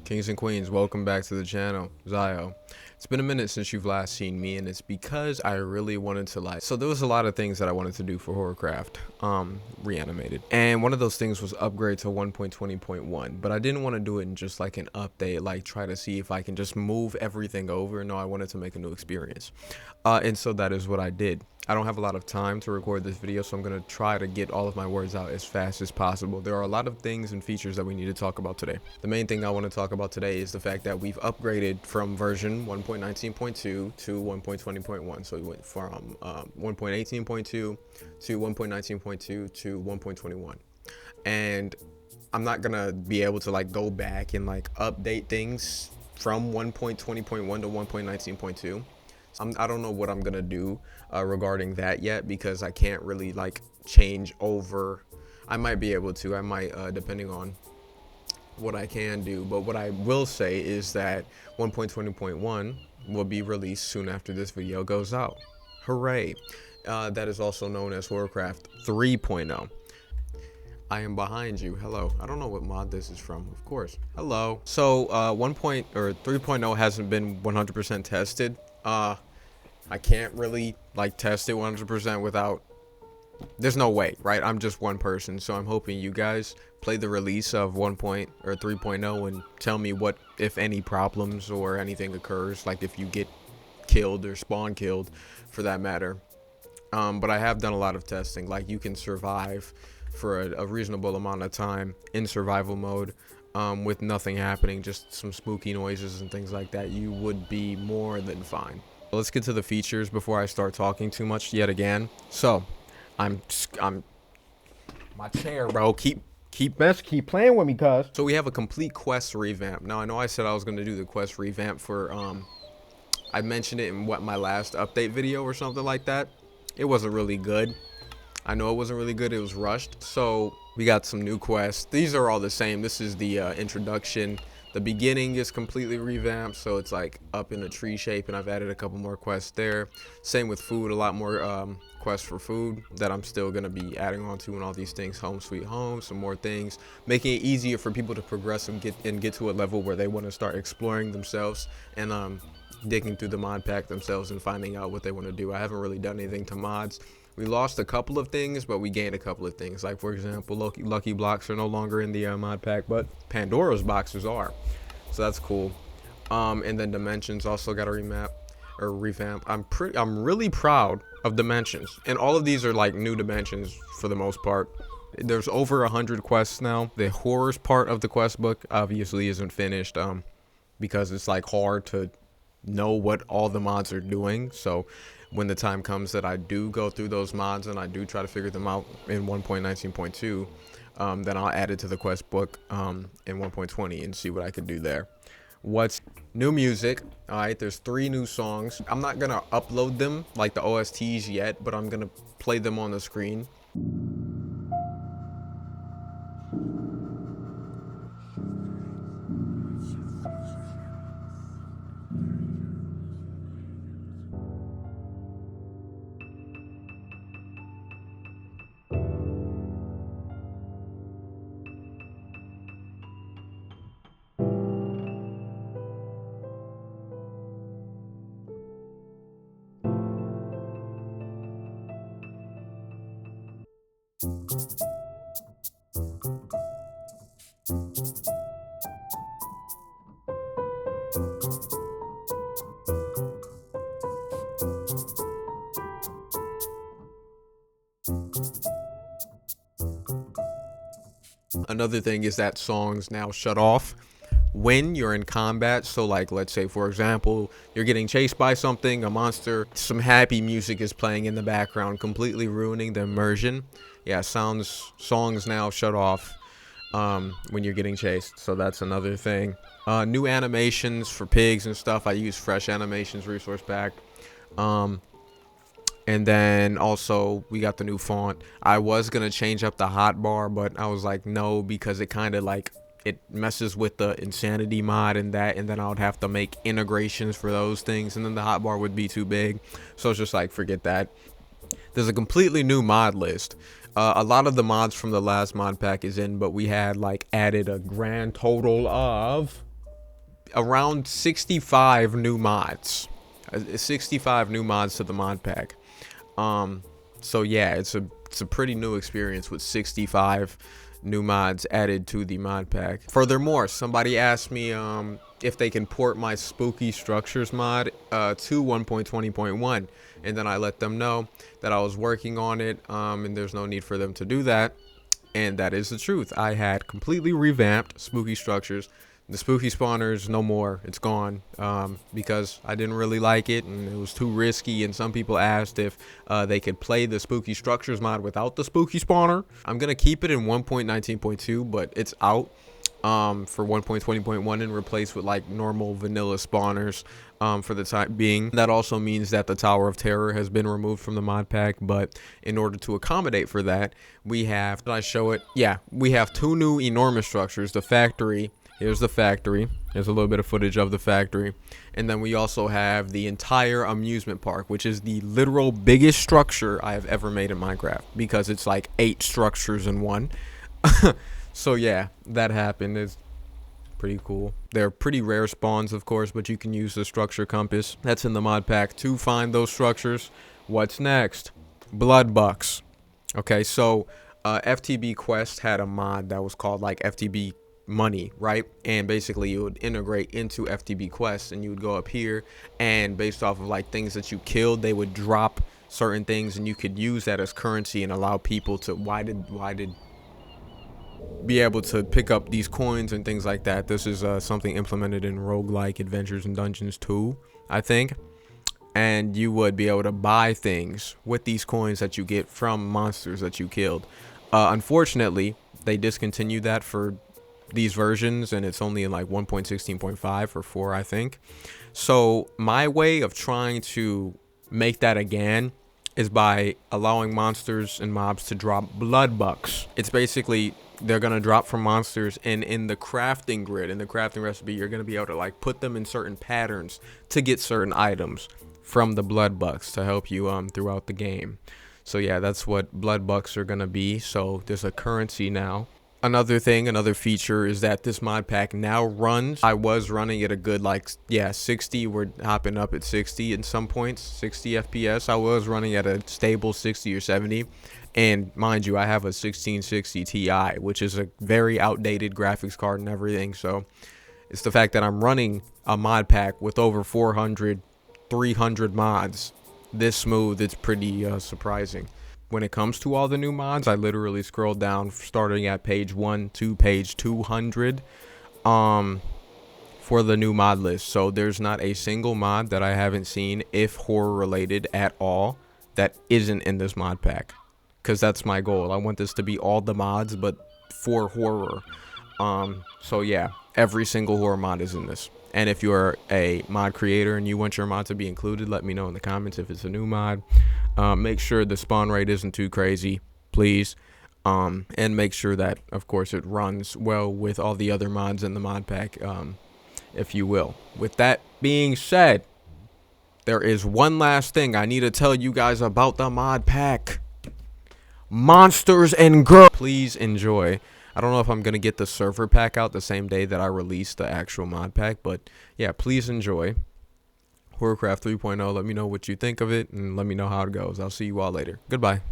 Kings and queens, welcome back to the channel. Zio. It's been a minute since you've last seen me, and it's because I really wanted to so there was a lot of things that I wanted to do for Horrorcraft, Reanimated. And one of those things was upgrade to 1.20.1, but I didn't want to do it in just like an update, like try to see if I can just move everything over. No, I wanted to make a new experience. And so that is what I did. I don't have a lot of time to record this video, so I'm going to try to get all of my words out as fast as possible. There are a lot of things and features that we need to talk about today. The main thing I want to talk about today is the fact that we've upgraded from version 1.19.2 to 1.20.1. So we went from 1.18.2 to 1.19.2 to 1.21. And I'm not going to be able to like go back and like update things from 1.20.1 to 1.19.2. I don't know what I'm gonna do regarding that yet, because I can't really like change over. I might be able to, I might depending on what I can do, but what I will say is that 1.20.1 will be released soon after this video goes out. Hooray. That is also known as Horrorcraft 3.0. I am behind you. Hello. I don't know what mod this is from, of course. Hello. So 3.0 hasn't been 100% tested. I can't really like test it 100% without, there's no way, right? I'm just one person, so I'm hoping you guys play the release of 3.0 and tell me what, if any, problems or anything occurs, like if you get killed or spawn killed for that matter. But I have done a lot of testing, like you can survive for a reasonable amount of time in survival mode with nothing happening, just some spooky noises and things like that. You would be more than fine. Let's get to the features before I start talking too much yet again. So I'm my chair, bro. Keep playing with me, cuz. So we have a complete quest revamp. Now I know I said I was going to do the quest revamp for I mentioned it in my last update video or something like that. It wasn't really good. I know it wasn't really good. It was rushed. So we got some new quests. These are all the same. This is the introduction. The beginning is completely revamped, so it's like up in a tree shape, and I've added a couple more quests there. Same with food, a lot more quests for food that I'm still going to be adding on to, and all these things. Home sweet home, some more things, making it easier for people to progress and get to a level where they want to start exploring themselves and digging through the mod pack themselves and finding out what they want to do. I haven't really done anything to mods. We lost a couple of things, but we gained a couple of things. Like, for example, lucky blocks are no longer in the mod pack, but Pandora's boxes are. So that's cool. And then dimensions also got a revamp. I'm really proud of dimensions. And all of these are like new dimensions for the most part. There's over 100 quests now. The horrors part of the quest book obviously isn't finished because it's like hard to know what all the mods are doing. So when the time comes that I do go through those mods and I do try to figure them out in 1.19.2, then I'll add it to the quest book in 1.20 and see what I can do there. What's new music? All right, there's 3 new songs. I'm not gonna upload them like the OSTs yet, but I'm gonna play them on the screen. Another thing is that songs now shut off when you're in combat. So like, let's say for example, you're getting chased by something, a monster, some happy music is playing in the background, completely ruining the immersion. Yeah, songs now shut off when you're getting chased. So that's another thing. New animations for pigs and stuff. I use fresh animations resource pack. And then also we got the new font. I was gonna change up the hotbar, but I was like no, because it kind of like it messes with the insanity mod and that, and then I would have to make integrations for those things, and then the hotbar would be too big. So it's just like, forget that. There's a completely new mod list. A lot of the mods from the last mod pack is in, but we had like added a grand total of around 65 new mods. 65 new mods to the mod pack. So yeah, it's a pretty new experience with 65 new mods added to the mod pack. Furthermore, somebody asked me if they can port my spooky structures mod to 1.20.1, and then I let them know that I was working on it, and there's no need for them to do that. And that is the truth. I had completely revamped spooky structures. The spooky spawners, no more. It's gone, because I didn't really like it and it was too risky. And some people asked if they could play the spooky structures mod without the spooky spawner. I'm gonna keep it in 1.19.2, but it's out for 1.20.1 and replaced with like normal vanilla spawners for the time being. That also means that the Tower of Terror has been removed from the mod pack, but in order to accommodate for that, we have, did I show it? Yeah, we have two new enormous structures. The factory. Here's the factory. There's a little bit of footage of the factory. And then we also have the entire amusement park, which is the literal biggest structure I have ever made in Minecraft, because it's like 8 structures in one. So yeah, that happened. It's pretty cool. They're pretty rare spawns, of course, but you can use the structure compass that's in the mod pack to find those structures. What's next? Blood bucks. Okay, so FTB Quest had a mod that was called like FTB money, right? And basically you would integrate into FTB Quest, and you would go up here, and based off of like things that you killed, they would drop certain things, and you could use that as currency and allow people to be able to pick up these coins and things like that. This is something implemented in roguelike Adventures and Dungeons 2, I think. And you would be able to buy things with these coins that you get from monsters that you killed. Unfortunately, they discontinued that for these versions, and it's only in like 1.16.5 or 4, I think. So my way of trying to make that again is by allowing monsters and mobs to drop blood bucks. It's basically, they're gonna drop from monsters, and in the crafting grid, in the crafting recipe, you're gonna be able to like put them in certain patterns to get certain items from the blood bucks to help you throughout the game. So yeah, that's what blood bucks are gonna be. So there's a currency now. Another thing, another feature is that this mod pack now runs. I was running at a good, like, yeah, 60. We're hopping up at 60 in some points, 60 FPS. I was running at a stable 60 or 70. And mind you, I have a 1660 Ti, which is a very outdated graphics card and everything. So it's the fact that I'm running a mod pack with over 400, 300 mods this smooth. It's pretty surprising. When it comes to all the new mods, I literally scrolled down starting at page 1 to page 200 for the new mod list. So there's not a single mod that I haven't seen, if horror related at all, that isn't in this mod pack, because that's my goal. I want this to be all the mods but for horror. So yeah, every single horror mod is in this. And if you're a mod creator and you want your mod to be included, let me know in the comments if it's a new mod. Make sure the spawn rate isn't too crazy, please. And make sure that, of course, it runs well with all the other mods in the mod pack, if you will. With that being said, there is one last thing I need to tell you guys about the mod pack. Monsters and girls. Please enjoy. I don't know if I'm going to get the server pack out the same day that I release the actual mod pack, but yeah, please enjoy Horrorcraft 3.0. Let me know what you think of it, and let me know how it goes. I'll see you all later. Goodbye.